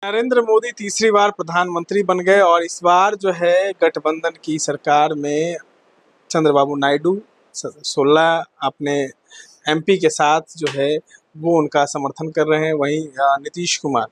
नरेंद्र मोदी तीसरी बार प्रधानमंत्री बन गए और इस बार जो है गठबंधन की सरकार में चंद्रबाबू नायडू 16 अपने एमपी के साथ जो है वो उनका समर्थन कर रहे हैं। वहीं नीतीश कुमार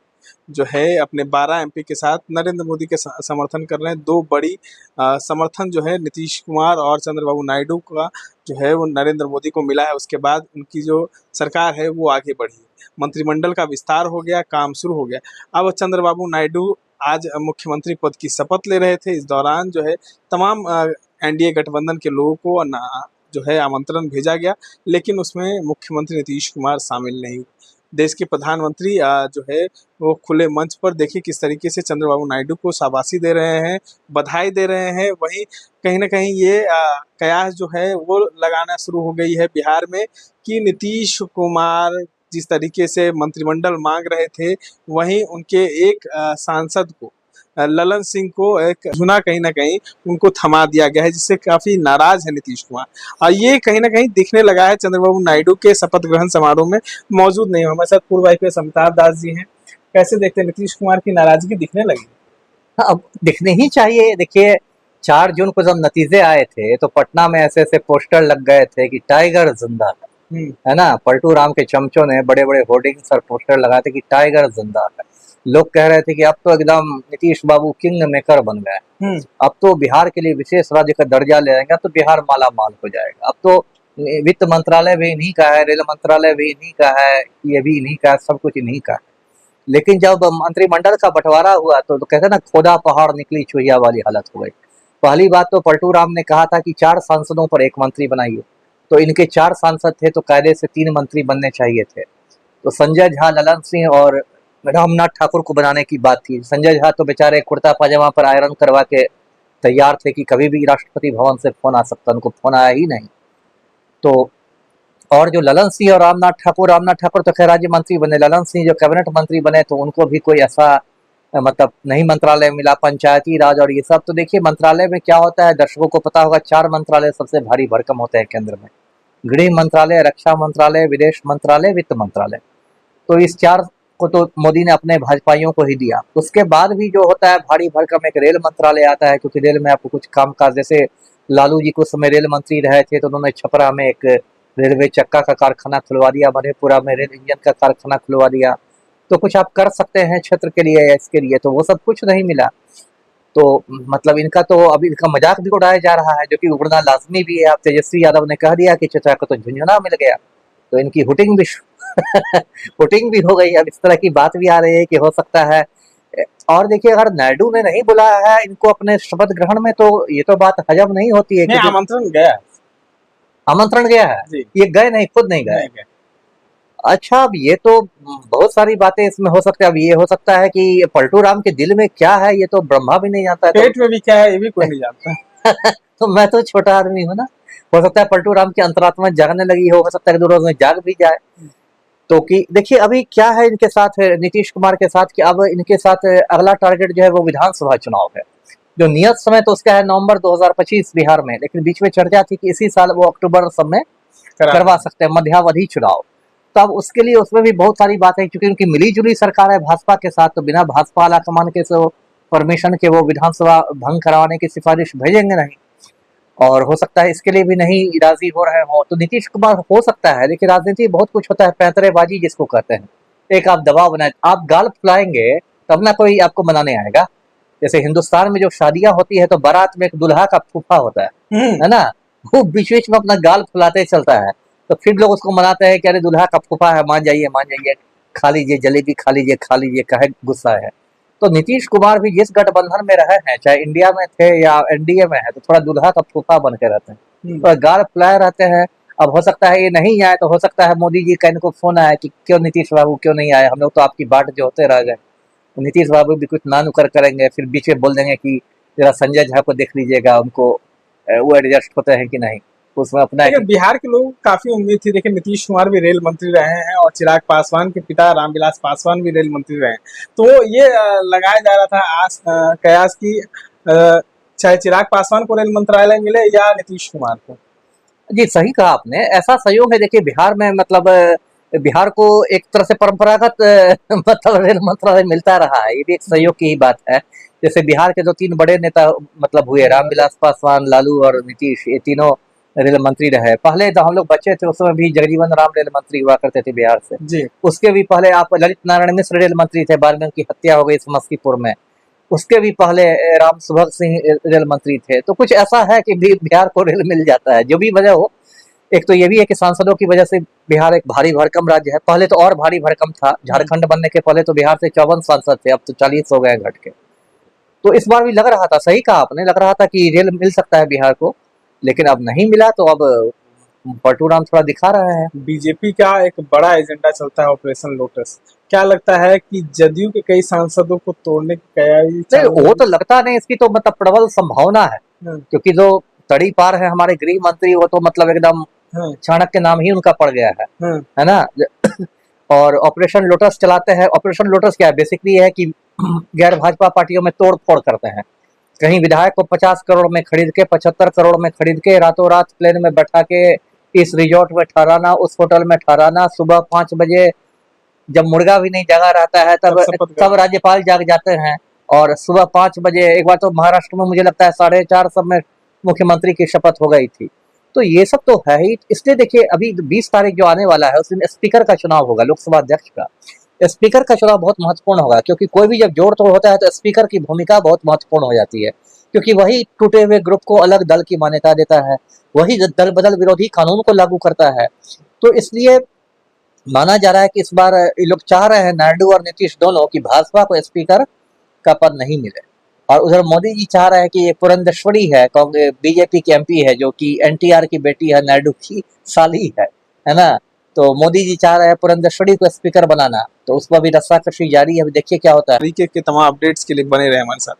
जो है अपने 12 एमपी के साथ नरेंद्र मोदी के समर्थन कर रहे हैं। दो बड़ी समर्थन जो है नीतीश कुमार और चंद्रबाबू नायडू का जो है वो नरेंद्र मोदी को मिला है। उसके बाद उनकी जो सरकार है वो आगे बढ़ी, मंत्रिमंडल का विस्तार हो गया, काम शुरू हो गया। अब चंद्रबाबू नायडू आज मुख्यमंत्री पद की शपथ ले रहे थे। इस दौरान जो है तमाम एनडीए गठबंधन के लोगों को जो है आमंत्रण भेजा गया, लेकिन उसमें मुख्यमंत्री नीतीश कुमार शामिल नहीं हुए। देश के प्रधानमंत्री जो है वो खुले मंच पर देखिए किस तरीके से चंद्रबाबू नायडू को शाबाशी दे रहे हैं, बधाई दे रहे हैं। वहीं कहीं ना कहीं ये कयास जो है वो लगाना शुरू हो गई है बिहार में कि नीतीश कुमार जिस तरीके से मंत्रिमंडल मांग रहे थे, वहीं उनके एक सांसद को ललन सिंह को एक चुना कहीं ना कहीं उनको थमा दिया गया है, जिससे काफी नाराज है नीतीश कुमार। और ये कहीं ना कहीं दिखने लगा है चंद्रबाबू नायडू के शपथ ग्रहण समारोह में मौजूद नहीं हो। हमारे साथ पूर्व आईपीएस अमिताभ दास जी हैं। कैसे देखते हैं, नीतीश कुमार की नाराजगी दिखने लगी? अब दिखने ही चाहिए। देखिए 4 जून को जब नतीजे आए थे तो पटना में ऐसे ऐसे पोस्टर लग गए थे कि टाइगर जिंदा है ना। पलटू राम के चमचों ने बड़े बड़े होर्डिंग्स और पोस्टर लगाए थे कि टाइगर जिंदा है। लोग कह रहे थे कि अब तो एकदम नीतीश बाबू किंग मेकर बन गए, अब तो बिहार के लिए विशेष राज्य का दर्जा ले लेंगे, तो बिहार माला माल हो जाएगा। अब तो वित्त मंत्रालय भी इन्हीं का है, रेल मंत्रालय भी इन्हीं का है, ये भी इन्हीं का है, सब कुछ इन्हीं का है। लेकिन जब मंत्रिमंडल का बंटवारा हुआ तो कहते ना खोदा पहाड़ निकली चुहिया वाली हालत हो गई। पहली बात तो पलटू राम ने कहा था कि 4 सांसदों पर एक मंत्री बनाइए, तो इनके 4 सांसद थे तो कायदे से 3 मंत्री बनने चाहिए थे। तो संजय झा, ललन सिंह और रामनाथ ठाकुर को बनाने की बात थी। संजय झा तो बेचारे कुर्ता पाजामा पर आयरन करवा के तैयार थे कि कभी भी राष्ट्रपति भवन से फोन आ सकता, उनको फोन आया ही नहीं। तो और जो ललन सिंह और रामनाथ ठाकुर तो खैर राज्य मंत्री बने, ललन सिंह जो कैबिनेट मंत्री बने तो उनको भी कोई ऐसा मतलब नहीं मंत्रालय मिला, पंचायती राज और ये सब। तो देखिए मंत्रालय में क्या होता है, दर्शकों को पता होगा 4 मंत्रालय सबसे भारी भरकम होते हैं केंद्र में, गृह मंत्रालय, रक्षा मंत्रालय, विदेश मंत्रालय, वित्त मंत्रालय। तो इस 4 को तो मोदी ने अपने भाजपाइयों को ही दिया। उसके बाद भी जो होता है भारी भरकम एक रेल मंत्रालय आता है, क्योंकि रेल में आपको कुछ काम काज, जैसे लालू जी कुछ समय रेल मंत्री रहे थे तो उन्होंने छपरा में एक रेलवे चक्का का कारखाना खुलवा दिया, मधेपुरा में रेल इंजन का कारखाना खुलवा दिया। तो कुछ आप कर सकते हैं क्षेत्र के लिए या इसके लिए, तो वो सब कुछ नहीं मिला। तो मतलब इनका तो अभी इनका मजाक भी उड़ाया जा रहा है, जो कि उड़ना लाजमी भी है। आप तेजस्वी यादव ने कह दिया कि चचा को तो झुंझुना मिल गया, तो इनकी हुटिंग भी हुटिंग भी हो गई। अब इस तरह की बात भी आ रही है कि हो सकता है। और देखिए अगर नायडू ने नहीं बुलाया है इनको अपने शपथ ग्रहण में, तो ये तो बात हजम नहीं होती है। आमंत्रण गया, आमंत्रण गया है, ये गए नहीं, खुद नहीं गए। अच्छा, अब ये तो बहुत सारी बातें इसमें हो सकती है। अब ये हो सकता है कि पलटू राम के दिल में क्या है ये तो ब्रह्मा भी नहीं जानता है, पेट में भी क्या है ये भी कोई नहीं जानता। तो मैं तो छोटा आदमी हूँ ना, हो सकता है पलटू राम की अंतरात्मा जागने लगी हो सकता है 2 रोज में जाग भी जाए। तो कि देखिए अभी क्या है इनके साथ, नीतीश कुमार के साथ, कि अब इनके साथ अगला टारगेट जो है वो विधानसभा चुनाव है। जो नियत समय तो उसका है नवंबर 2025 बिहार में, लेकिन बीच में चर्चा थी कि इसी साल वो अक्टूबर सब में करवा सकते हैं मध्यावधि चुनाव। तो अब उसके लिए उसमें भी बहुत सारी बातें, क्योंकि उनकी मिली जुली सरकार है भाजपा के साथ, तो बिना भाजपा आलाकमान के परमिशन के वो विधानसभा भंग करवाने की सिफारिश भेजेंगे नहीं, और हो सकता है इसके लिए भी नहीं राजी हो रहे हो। तो नीतीश कुमार हो सकता है, देखिए राजनीति बहुत कुछ होता है, पैंतरेबाजी जिसको कहते हैं। एक आप दबाव बनाए, आप गाल फुलाएंगे तब ना कोई आपको मनाने आएगा। जैसे हिंदुस्तान में जो शादियां होती है तो बारात में एक दुल्हा का फूफा होता है ना, वो बीच बीच में अपना गाल फुलाते चलता है, तो फिर लोग उसको मनाते हैं कि अरे दुल्हा का फूफा है, मान जाइए, खा लीजिए जलेबी, खा लीजिए, काहे गुस्सा है। तो नीतीश कुमार भी जिस गठबंधन में रहे हैं, चाहे इंडिया में थे या एनडीए में है, तो थोड़ा दुल्हा का फूफा बन के रहते हैं, तो गाल फुलाए रहते हैं। अब हो सकता है ये नहीं आए, तो हो सकता है मोदी जी का इनको फोन आया कि क्यों नीतीश बाबू क्यों नहीं आए, हम लोग तो आपकी बाट जो होते रह गए। तो नीतीश बाबू भी कुछ ना नुकर करेंगे, फिर बीच में बोल देंगे कि जरा संजय झा को देख लीजिएगा, उनको वो एडजस्ट होते हैं कि नहीं उसमें अपना। बिहार के लोग काफी उम्मीद थी, देखिए नीतीश कुमार भी रेल मंत्री रहे हैं और चिराग पासवान के पिता रामविलास पासवान भी रेल मंत्री रहे हैं, तो ये लगाया जा रहा था कयास की चाहे चिराग पासवान को रेल मंत्रालय मिले या नीतीश कुमार को। जी सही कहा आपने, ऐसा सहयोग है। देखिए बिहार में मतलब बिहार को एक तरह से परंपरागत मतलब रेल मंत्रालय मिलता रहा है, ये भी एक सहयोग की ही बात है। जैसे बिहार के जो 3 बड़े नेता मतलब हुए, रामविलास पासवान, लालू और नीतीश, ये तीनों रेल मंत्री रहे। पहले जब हम लोग बच्चे थे उस समय भी जगजीवन राम रेल मंत्री हुआ करते थे बिहार से। जी। उसके भी पहले आप ललित नारायण मिश्र रेल मंत्री थे, बाद में उनकी हत्या हो गई समस्तीपुर में। उसके भी पहले राम सुभग सिंह रेल मंत्री थे। तो कुछ ऐसा है कि बिहार को रेल मिल जाता है, जो भी वजह हो। एक तो ये भी है कि सांसदों की वजह से बिहार एक भारी भरकम राज्य है। पहले तो और भारी भरकम था, झारखंड बनने के पहले तो बिहार से 54 सांसद थे, अब तो 40 हो गए घट के। तो इस बार भी लग रहा था, सही कहा आपने, लग रहा था कि रेल मिल सकता है बिहार को, लेकिन अब नहीं मिला। तो अब पलटू राम थोड़ा दिखा रहे हैं। बीजेपी का एक बड़ा एजेंडा चलता है ऑपरेशन लोटस। क्या लगता है कि जदयू के कई सांसदों को तोड़ने की तैयारी नहीं, चालू वो है? तो लगता नहीं, इसकी तो मतलब प्रबल संभावना है, हाँ, क्योंकि जो तड़ी पार है हमारे गृह मंत्री, वो तो मतलब एकदम हाँ, चाणक्य नाम ही उनका पड़ गया हाँ, है ना। और ऑपरेशन लोटस चलाते हैं। ऑपरेशन लोटस क्या है, बेसिकली है कि गैर भाजपा पार्टियों में तोड़ फोड़ करते हैं। कहीं विधायक को 50 करोड़ में खरीद के, 75 करोड़ में खरीद के, रातों रात प्लेन में बैठा के इस रिजॉर्ट में ठहराना, उस होटल में ठहराना। सुबह 5 बजे जब मुर्गा भी नहीं जगा रहता है तब शपथ सब ग्रहण। राज्यपाल जाग जाते हैं। और सुबह 5 बजे एक बार तो महाराष्ट्र में मुझे लगता है 4:30 सब में मुख्यमंत्री की शपथ हो गई थी। तो ये सब तो है ही। इसलिए देखिए, अभी 20 तारीख जो आने वाला है उस दिन स्पीकर का चुनाव होगा, लोकसभा अध्यक्ष का। स्पीकर का चुनाव बहुत महत्वपूर्ण होगा, क्योंकि कोई भी जब जोड़ तोड़ होता है तो स्पीकर की भूमिका बहुत महत्वपूर्ण हो जाती है, क्योंकि वही टूटे हुए ग्रुप को अलग दल की मान्यता देता है, वही दल बदल विरोधी कानून को लागू करता है। तो इसलिए माना जा रहा है कि इस बार ये लोग चाह रहे हैं, नायडू और नीतीश दोनों, कि भाजपा को स्पीकर का पद नहीं मिले। और उधर मोदी जी चाह रहे हैं कि ये पुरंदेश्वरी है, कांग्रेस बीजेपी की एमपी है, जो कि एनटीआर की बेटी है, नायडू की साली है ना। तो मोदी जी चाह रहे हैं पुरंदेश्वरी को स्पीकर बनाना, तो उस पर भी रस्साकशी जारी है। अभी देखिए क्या होता है। तरीके के तमाम अपडेट्स के लिए बने रहे हमारे साथ।